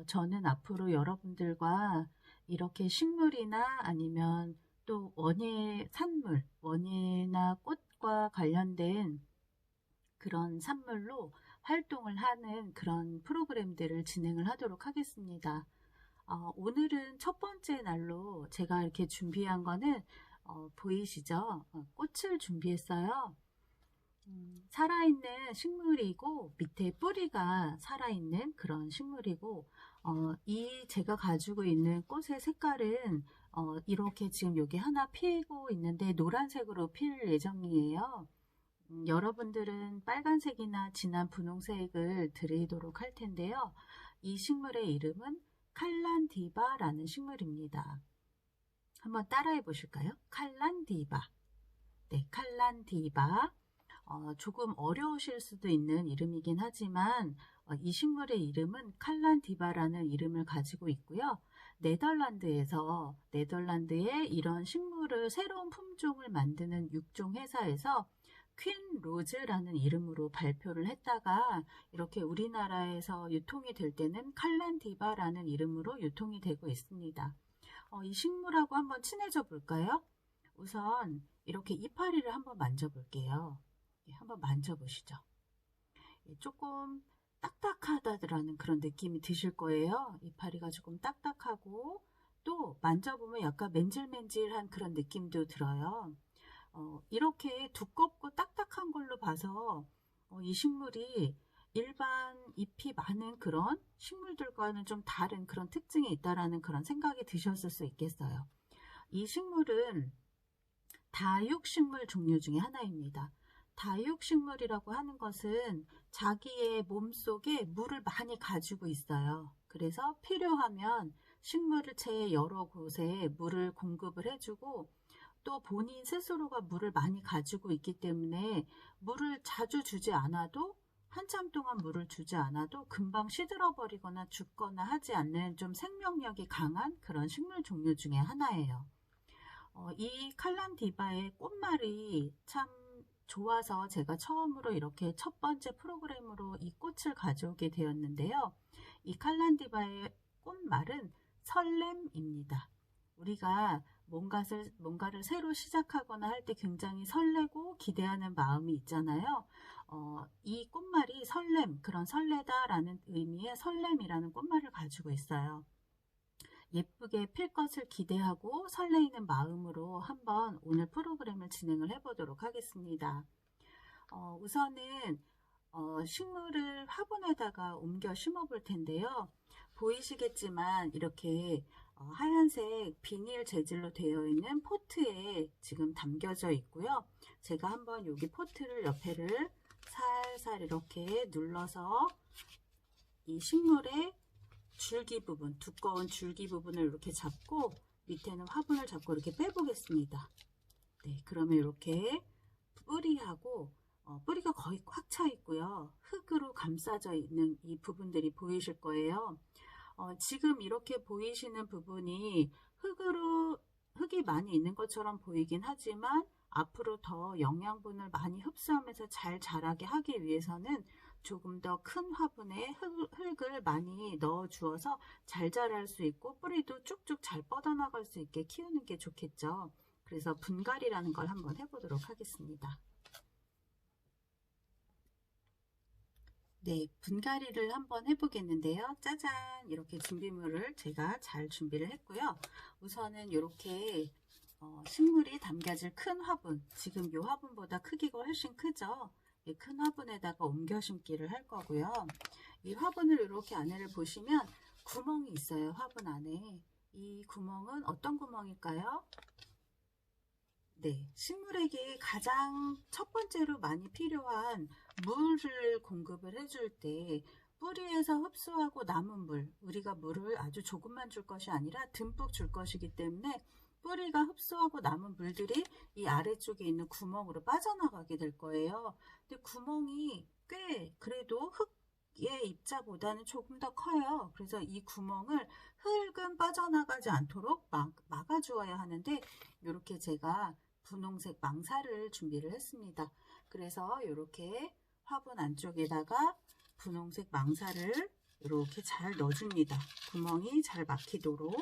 저는 앞으로 여러분들과 이렇게 식물이나 아니면 또 산물, 원예나 꽃과 관련된 그런 산물로 활동을 하는 그런 프로그램들을 진행을 하도록 하겠습니다. 오늘은 첫 번째 날로 제가 이렇게 준비한 거는 보이시죠? 꽃을 준비했어요. 살아있는 식물이고 밑에 뿌리가 살아있는 그런 식물이고 이 제가 가지고 있는 꽃의 색깔은 이렇게 지금 여기 하나 피고 있는데 노란색으로 필 예정이에요. 여러분들은 빨간색이나 진한 분홍색을 드리도록 할 텐데요. 이 식물의 이름은 칼란디바라는 식물입니다. 한번 따라해 보실까요? 칼란디바. 네, 칼란디바. 조금 어려우실 수도 있는 이름이긴 하지만 이 식물의 이름은 칼란디바라는 이름을 가지고 있고요. 네덜란드에 이런 식물을 새로운 품종을 만드는 육종 회사에서 퀸 로즈라는 이름으로 발표를 했다가 이렇게 우리나라에서 유통이 될 때는 칼란디바라는 이름으로 유통이 되고 있습니다. 이 식물하고 한번 친해져 볼까요? 우선 이렇게 이파리를 한번 만져볼게요. 한번 만져보시죠. 조금 딱딱하다라는 그런 느낌이 드실 거예요. 이파리가 조금 딱딱하고 또 만져보면 약간 맨질맨질한 그런 느낌도 들어요. 이렇게 두껍고 딱딱한 걸로 봐서 이 식물이 일반 잎이 많은 그런 식물들과는 좀 다른 그런 특징이 있다라는 그런 생각이 드셨을 수 있겠어요. 이 식물은 다육식물 종류 중에 하나입니다. 다육식물이라고 하는 것은 자기의 몸속에 물을 많이 가지고 있어요. 그래서 필요하면 식물체의 여러 곳에 물을 공급을 해주고 또 본인 스스로가 물을 많이 가지고 있기 때문에 물을 자주 주지 않아도 한참 동안 물을 주지 않아도 금방 시들어 버리거나 죽거나 하지 않는 좀 생명력이 강한 그런 식물 종류 중에 하나예요. 이 칼란디바의 꽃말이 참 좋아서 제가 처음으로 이렇게 첫 번째 프로그램으로 이 꽃을 가져오게 되었는데요. 이 칼란디바의 꽃말은 설렘입니다. 우리가 뭔가를 새로 시작하거나 할 때 굉장히 설레고 기대하는 마음이 있잖아요. 이 꽃말이 그런 설레다라는 의미의 설렘이라는 꽃말을 가지고 있어요. 예쁘게 필 것을 기대하고 설레이는 마음으로 한번 오늘 프로그램을 진행을 해보도록 하겠습니다. 우선은 식물을 화분에다가 옮겨 심어 볼 텐데요. 보이시겠지만 이렇게 하얀색 비닐 재질로 되어 있는 포트에 지금 담겨져 있고요. 제가 한번 여기 포트를 옆에를 살살 이렇게 눌러서 이 식물의 줄기 부분, 두꺼운 줄기 부분을 이렇게 잡고 밑에는 화분을 잡고 이렇게 빼보겠습니다. 네, 그러면 이렇게 뿌리가 거의 꽉 차 있고요. 흙으로 감싸져 있는 이 부분들이 보이실 거예요. 지금 이렇게 보이시는 부분이 흙이 많이 있는 것처럼 보이긴 하지만 앞으로 더 영양분을 많이 흡수하면서 잘 자라게 하기 위해서는 조금 더 큰 화분에 흙을 많이 넣어 주어서 잘 자랄 수 있고 뿌리도 쭉쭉 잘 뻗어나갈 수 있게 키우는 게 좋겠죠. 그래서 분갈이라는 걸 한번 해보도록 하겠습니다. 네, 분갈이를 한번 해보겠는데요. 짜잔! 이렇게 준비물을 제가 잘 준비를 했고요. 우선은 이렇게 식물이 담겨질 큰 화분, 지금 이 화분보다 크기가 훨씬 크죠? 이 큰 화분에다가 옮겨 심기를 할 거고요. 이 화분을 이렇게 안에를 보시면 구멍이 있어요. 화분 안에. 이 구멍은 어떤 구멍일까요? 네, 식물에게 가장 첫 번째로 많이 필요한 물을 공급을 해줄 때 뿌리에서 흡수하고 남은 물, 우리가 물을 아주 조금만 줄 것이 아니라 듬뿍 줄 것이기 때문에 뿌리가 흡수하고 남은 물들이 이 아래쪽에 있는 구멍으로 빠져나가게 될 거예요. 근데 구멍이 꽤 그래도 흙의 입자보다는 조금 더 커요. 그래서 이 구멍을 흙은 빠져나가지 않도록 막아주어야 하는데 이렇게 제가 분홍색 망사를 준비를 했습니다. 그래서 이렇게 화분 안쪽에다가 분홍색 망사를 이렇게 잘 넣어줍니다. 구멍이 잘 막히도록.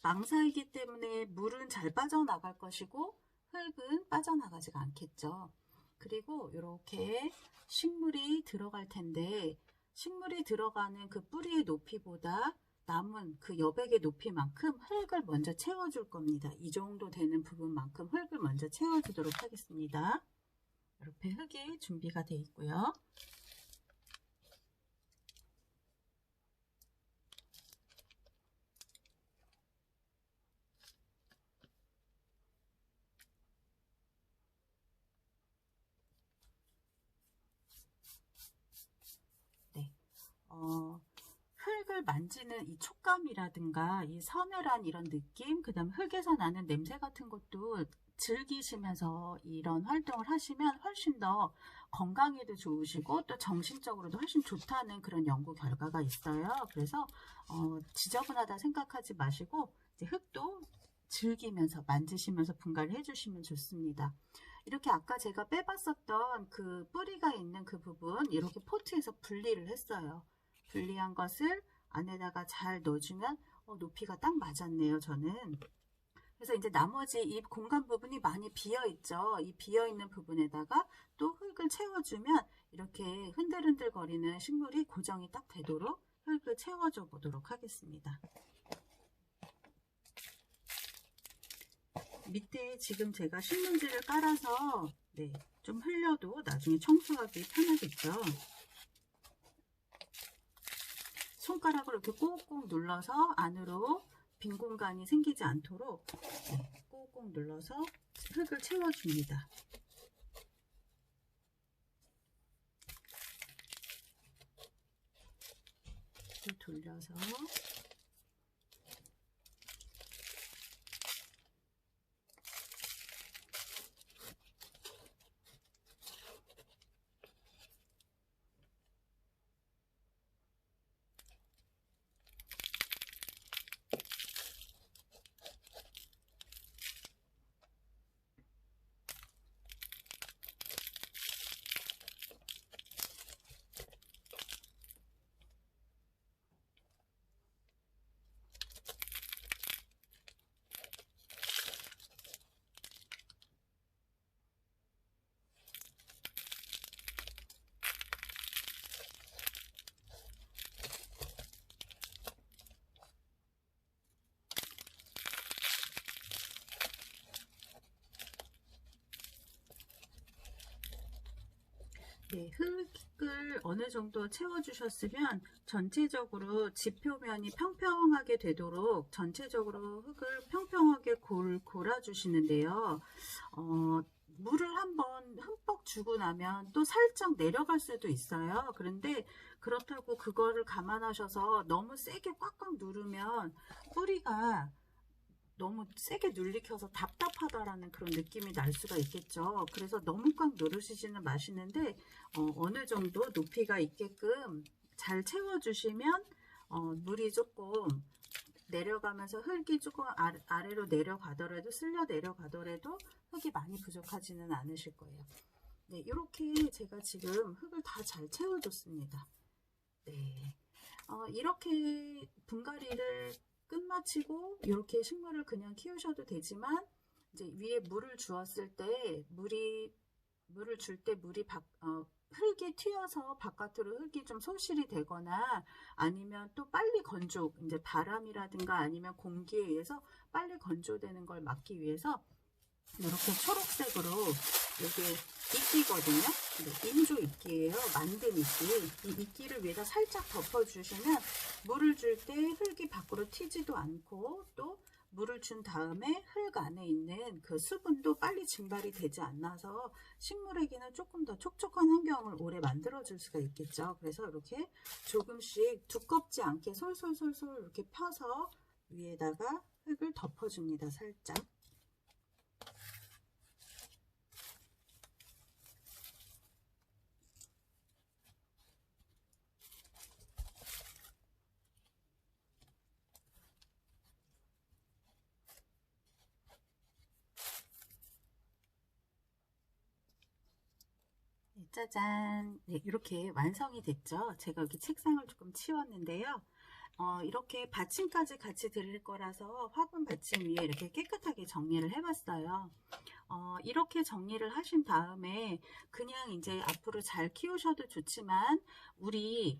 망사이기 때문에 물은 잘 빠져나갈 것이고 흙은 빠져나가지가 않겠죠. 그리고 이렇게 식물이 들어갈 텐데 식물이 들어가는 그 뿌리의 높이보다 남은 그 여백의 높이만큼 흙을 먼저 채워줄 겁니다. 이 정도 되는 부분만큼 흙을 먼저 채워주도록 하겠습니다. 이렇게 흙이 준비가 되어 있고요. 네, 흙을 만지는 이 촉감이라든가 이 서늘한 이런 느낌, 그 다음 흙에서 나는 냄새 같은 것도 즐기시면서 이런 활동을 하시면 훨씬 더 건강에도 좋으시고 또 정신적으로도 훨씬 좋다는 그런 연구 결과가 있어요. 그래서 지저분하다 생각하지 마시고 이제 흙도 즐기면서 만지시면서 분갈이 해주시면 좋습니다. 이렇게 아까 제가 빼봤었던 그 뿌리가 있는 그 부분 이렇게 포트에서 분리를 했어요. 분리한 것을 안에다가 잘 넣어주면 높이가 딱 맞았네요, 저는. 그래서 이제 나머지 이 공간 부분이 많이 비어있죠. 이 비어있는 부분에다가 또 흙을 채워주면 이렇게 흔들흔들 거리는 식물이 고정이 딱 되도록 흙을 채워줘 보도록 하겠습니다. 밑에 지금 제가 신문지를 깔아서 좀 흘려도 나중에 청소하기 편하겠죠. 손가락으로 이렇게 꾹꾹 눌러서 안으로 빈 공간이 생기지 않도록 꾹꾹 눌러서 흙을 채워줍니다. 돌려서 흙을 어느 정도 채워주셨으면 전체적으로 집 표면이 평평하게 되도록 전체적으로 흙을 평평하게 골아주시는데요. 물을 한번 흠뻑 주고 나면 또 살짝 내려갈 수도 있어요. 그런데 그렇다고 그거를 감안하셔서 너무 세게 꽉꽉 누르면 뿌리가 너무 세게 눌리켜서 답답하다라는 그런 느낌이 날 수가 있겠죠. 그래서 너무 꽉 누르시지는 마시는데 어느 정도 높이가 있게끔 잘 채워주시면 물이 조금 내려가면서 흙이 조금 아래로 내려가더라도 쓸려 내려가더라도 흙이 많이 부족하지는 않으실 거예요. 네, 이렇게 제가 지금 흙을 다 잘 채워줬습니다. 네, 이렇게 분갈이를 끝마치고 이렇게 식물을 그냥 키우셔도 되지만 이제 위에 물을 주었을 때 물을 줄 때 흙이 튀어서 바깥으로 흙이 좀 소실이 되거나 아니면 또 빨리 건조, 이제 바람이라든가 아니면 공기에 의해서 빨리 건조되는 걸 막기 위해서 이렇게 초록색으로 이게 이끼거든요. 인조 이끼예요. 만든 이끼. 이 이끼를 위에다 살짝 덮어주시면 물을 줄 때 흙이 밖으로 튀지도 않고 또 물을 준 다음에 흙 안에 있는 그 수분도 빨리 증발이 되지 않아서 식물에게는 조금 더 촉촉한 환경을 오래 만들어 줄 수가 있겠죠. 그래서 이렇게 조금씩 두껍지 않게 솔솔솔솔 이렇게 펴서 위에다가 흙을 덮어줍니다. 살짝. 짜잔. 네, 이렇게 완성이 됐죠. 제가 여기 책상을 조금 치웠는데요. 이렇게 받침까지 같이 드릴 거라서 화분 받침 위에 이렇게 깨끗하게 정리를 해봤어요. 이렇게 정리를 하신 다음에 그냥 이제 앞으로 잘 키우셔도 좋지만 우리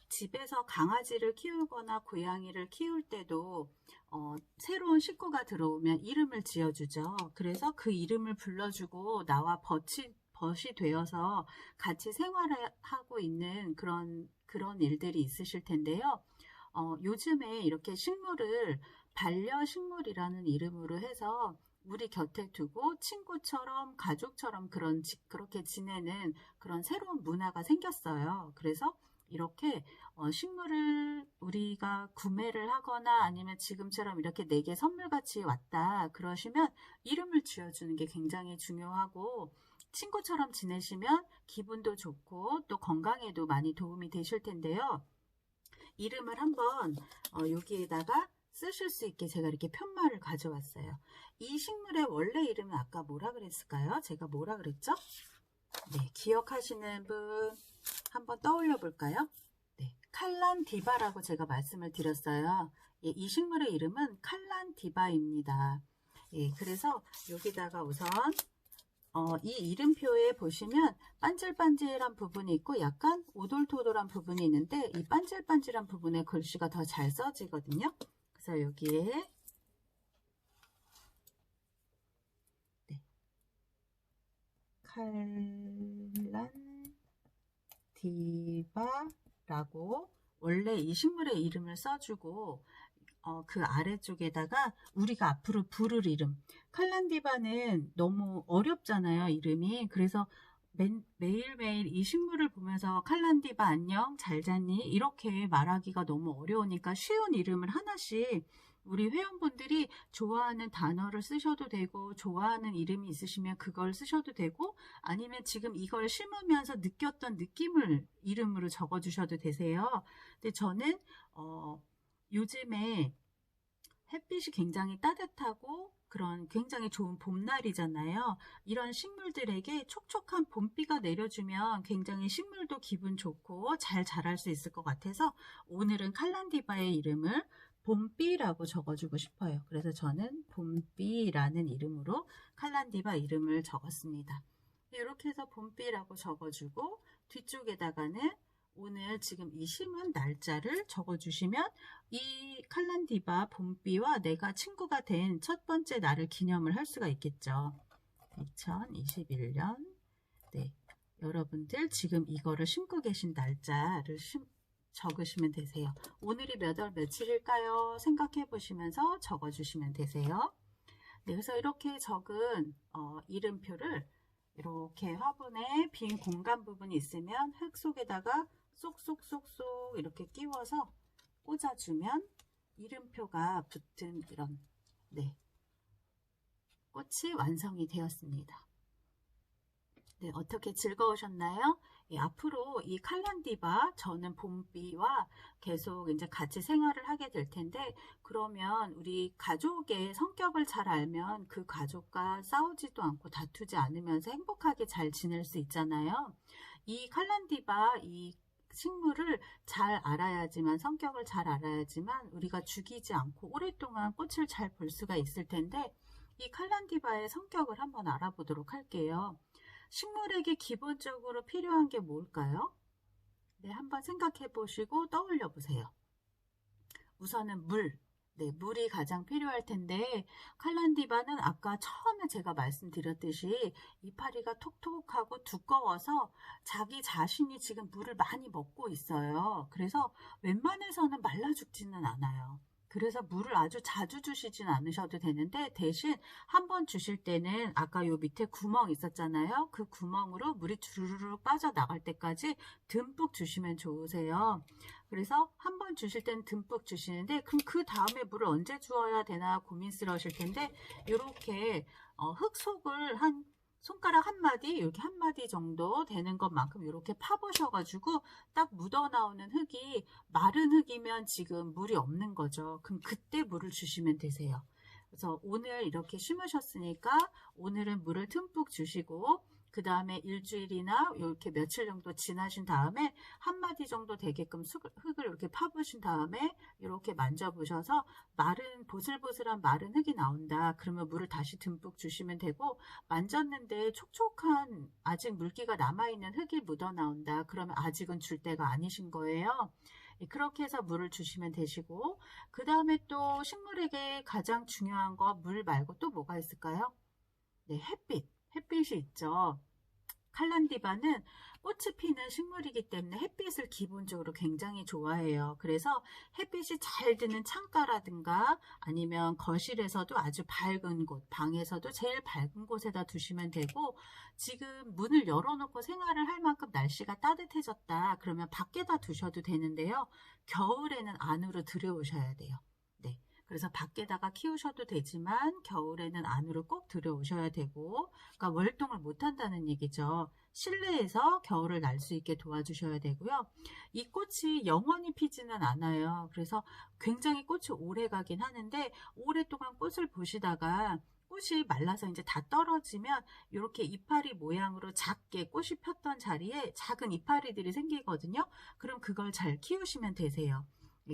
집에서 강아지를 키우거나 고양이를 키울 때도 새로운 식구가 들어오면 이름을 지어주죠. 그래서 그 이름을 불러주고 나와 벗이 되어서 같이 생활을 하고 있는 그런 일들이 있으실 텐데요. 요즘에 이렇게 식물을 반려식물이라는 이름으로 해서 우리 곁에 두고 친구처럼 가족처럼 그렇게 지내는 그런 새로운 문화가 생겼어요. 그래서 이렇게 식물을 우리가 구매를 하거나 아니면 지금처럼 이렇게 내게 선물같이 왔다 그러시면 이름을 지어주는 게 굉장히 중요하고 친구처럼 지내시면 기분도 좋고 또 건강에도 많이 도움이 되실 텐데요. 이름을 한번 여기에다가 쓰실 수 있게 제가 이렇게 편말을 가져왔어요. 이 식물의 원래 이름은 아까 뭐라 그랬을까요? 제가 뭐라 그랬죠? 네, 기억하시는 분 한번 떠올려 볼까요? 네, 칼란디바라고 제가 말씀을 드렸어요. 예, 이 식물의 이름은 칼란디바입니다. 예, 그래서 여기다가 우선 이 이름표에 보시면 반질반질한 부분이 있고 약간 오돌토돌한 부분이 있는데 이 반질반질한 부분에 글씨가 더 잘 써지거든요. 그래서 여기에 네, 칼란디바라고 원래 이 식물의 이름을 써주고 그 아래쪽에다가 우리가 앞으로 부를 이름. 칼란디바는 너무 어렵잖아요, 이름이. 그래서 매일매일 이 식물을 보면서 칼란디바 안녕, 잘 잤니? 이렇게 말하기가 너무 어려우니까 쉬운 이름을 하나씩 우리 회원분들이 좋아하는 단어를 쓰셔도 되고 좋아하는 이름이 있으시면 그걸 쓰셔도 되고 아니면 지금 이걸 심으면서 느꼈던 느낌을 이름으로 적어주셔도 되세요. 근데 저는 요즘에 햇빛이 굉장히 따뜻하고 그런 굉장히 좋은 봄날이잖아요. 이런 식물들에게 촉촉한 봄비가 내려주면 굉장히 식물도 기분 좋고 잘 자랄 수 있을 것 같아서 오늘은 칼란디바의 이름을 봄비라고 적어주고 싶어요. 그래서 저는 봄비라는 이름으로 칼란디바 이름을 적었습니다. 이렇게 해서 봄비라고 적어주고 뒤쪽에다가는 오늘 지금 이 심은 날짜를 적어주시면 이 칼란디바 봄비와 내가 친구가 된 첫 번째 날을 기념을 할 수가 있겠죠. 2021년 네, 여러분들 지금 이거를 심고 계신 날짜를 적으시면 되세요. 오늘이 몇 월 며칠일까요? 생각해 보시면서 적어주시면 되세요. 네, 그래서 이렇게 적은 이름표를 이렇게 화분에 빈 공간 부분이 있으면 흙 속에다가 쏙쏙쏙쏙 이렇게 끼워서 꽂아주면 이름표가 붙은 이런 꽃이 완성이 되었습니다. 네, 어떻게 즐거우셨나요? 예, 앞으로 이 칼란디바 저는 봄비와 계속 이제 같이 생활을 하게 될 텐데 그러면 우리 가족의 성격을 잘 알면 그 가족과 싸우지도 않고 다투지 않으면서 행복하게 잘 지낼 수 있잖아요. 이 칼란디바 이 식물을 잘 알아야지만 성격을 잘 알아야지만 우리가 죽이지 않고 오랫동안 꽃을 잘 볼 수가 있을 텐데 이 칼란디바의 성격을 한번 알아보도록 할게요. 식물에게 기본적으로 필요한 게 뭘까요? 네, 한번 생각해 보시고 떠올려 보세요. 우선은 물. 네, 물이 가장 필요할 텐데 칼란디바는 아까 처음에 제가 말씀드렸듯이 이파리가 톡톡하고 두꺼워서 자기 자신이 지금 물을 많이 먹고 있어요. 그래서 웬만해서는 말라 죽지는 않아요. 그래서 물을 아주 자주 주시진 않으셔도 되는데 대신 한번 주실 때는 아까 요 밑에 구멍 있었잖아요. 그 구멍으로 물이 주르륵 빠져나갈 때까지 듬뿍 주시면 좋으세요. 그래서 한번 주실 때는 듬뿍 주시는데 그럼 그 다음에 물을 언제 주어야 되나 고민스러우실 텐데 이렇게 흙 속을 한 손가락 한 마디 이렇게 한 마디 정도 되는 것만큼 이렇게 파보셔가지고 딱 묻어나오는 흙이 마른 흙이면 지금 물이 없는 거죠. 그럼 그때 물을 주시면 되세요. 그래서 오늘 이렇게 심으셨으니까 오늘은 물을 듬뿍 주시고 그 다음에 일주일이나 이렇게 며칠 정도 지나신 다음에 한 마디 정도 되게끔 흙을 이렇게 파보신 다음에 이렇게 만져보셔서 보슬보슬한 마른 흙이 나온다. 그러면 물을 다시 듬뿍 주시면 되고, 만졌는데 촉촉한 아직 물기가 남아있는 흙이 묻어 나온다. 그러면 아직은 줄 때가 아니신 거예요. 그렇게 해서 물을 주시면 되시고, 그 다음에 또 식물에게 가장 중요한 거 물 말고 또 뭐가 있을까요? 네, 햇빛이 있죠. 칼란디바는 꽃이 피는 식물이기 때문에 햇빛을 기본적으로 굉장히 좋아해요. 그래서 햇빛이 잘 드는 창가라든가 아니면 거실에서도 아주 밝은 곳, 방에서도 제일 밝은 곳에다 두시면 되고, 지금 문을 열어놓고 생활을 할 만큼 날씨가 따뜻해졌다. 그러면 밖에다 두셔도 되는데요. 겨울에는 안으로 들여오셔야 돼요. 네. 그래서 밖에다가 키우셔도 되지만 겨울에는 안으로 꼭 들여오셔야 되고, 그러니까 월동을 못 한다는 얘기죠. 실내에서 겨울을 날 수 있게 도와주셔야 되고요. 이 꽃이 영원히 피지는 않아요. 그래서 굉장히 꽃이 오래 가긴 하는데, 오랫동안 꽃을 보시다가 꽃이 말라서 이제 다 떨어지면 이렇게 이파리 모양으로 작게 꽃이 폈던 자리에 작은 이파리들이 생기거든요. 그럼 그걸 잘 키우시면 되세요.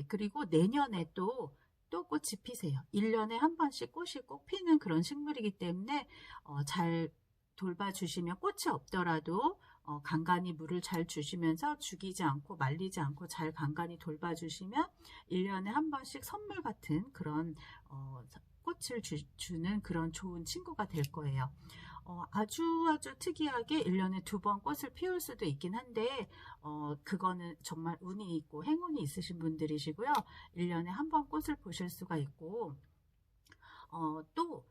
그리고 내년에 또 꽃이 피세요. 1년에 한 번씩 꽃이 꼭 피는 그런 식물이기 때문에 잘 돌봐주시면, 꽃이 없더라도 간간히 물을 잘 주시면서 죽이지 않고 말리지 않고 잘 간간히 돌봐주시면 1년에 한 번씩 선물 같은 그런 꽃을 주는 그런 좋은 친구가 될 거예요. 아주 특이하게 1년에 2번 꽃을 피울 수도 있긴 한데, 그거는 정말 운이 있고 행운이 있으신 분들이시고요. 1년에 한 번 꽃을 보실 수가 있고, 또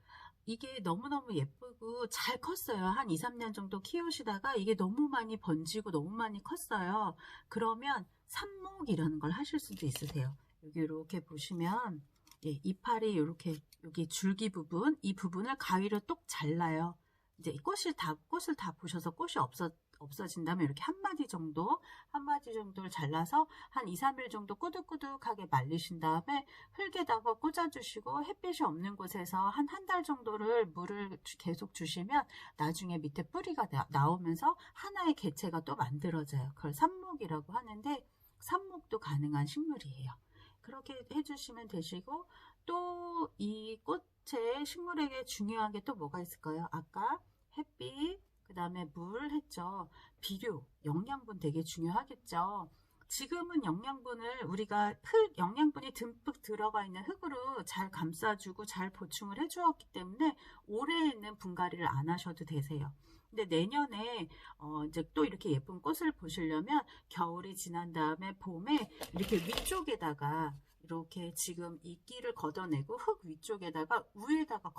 이게 너무너무 예쁘고 잘 컸어요. 한 2, 3년 정도 키우시다가 이게 너무 많이 번지고 너무 많이 컸어요. 그러면 삽목이라는 걸 하실 수도 있으세요. 여기 이렇게 보시면, 예, 이파리 이렇게 여기 줄기 부분, 이 부분을 가위로 똑 잘라요. 이제 꽃을 다 보셔서 꽃이 없어진다면 이렇게 한 마디 정도를 잘라서 한 2, 3일 정도 꾸덕꾸덕하게 말리신 다음에 흙에다가 꽂아주시고, 햇빛이 없는 곳에서 한 달 정도를 물을 계속 주시면 나중에 밑에 뿌리가 나오면서 하나의 개체가 또 만들어져요. 그걸 삽목이라고 하는데, 삽목도 가능한 식물이에요. 그렇게 해주시면 되시고, 또 이 꽃의 식물에게 중요한 게 또 뭐가 있을까요? 아까 햇빛, 그 다음에 물 했죠. 비료, 영양분 되게 중요하겠죠. 지금은 영양분을 우리가 영양분이 듬뿍 들어가 있는 흙으로 잘 감싸주고 잘 보충을 해주었기 때문에 올해에는 분갈이를 안 하셔도 되세요. 근데 내년에 이제 또 이렇게 예쁜 꽃을 보시려면 겨울이 지난 다음에 봄에 이렇게 위쪽에다가 이렇게 지금 이끼를 걷어내고 흙 위쪽에다가 위에다가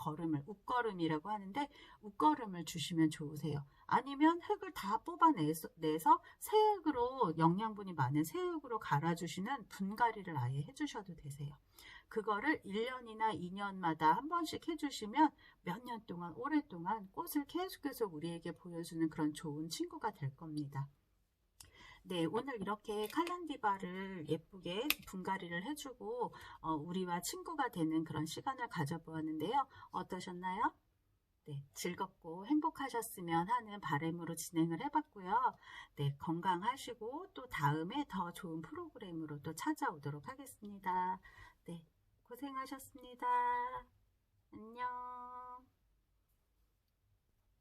웃거름이라고 하는데, 웃거름을 주시면 좋으세요. 아니면 흙을 다 뽑아내서 새흙으로, 영양분이 많은 새흙으로 갈아주시는 분갈이를 아예 해주셔도 되세요. 그거를 1년이나 2년마다 한 번씩 해주시면 몇 년 동안, 오랫동안 꽃을 계속해서 우리에게 보여주는 그런 좋은 친구가 될 겁니다. 네, 오늘 이렇게 칼란디바를 예쁘게 분갈이를 해주고 우리와 친구가 되는 그런 시간을 가져보았는데요. 어떠셨나요? 네, 즐겁고 행복하셨으면 하는 바람으로 진행을 해봤고요. 네, 건강하시고 또 다음에 더 좋은 프로그램으로 또 찾아오도록 하겠습니다. 네, 고생하셨습니다. 안녕.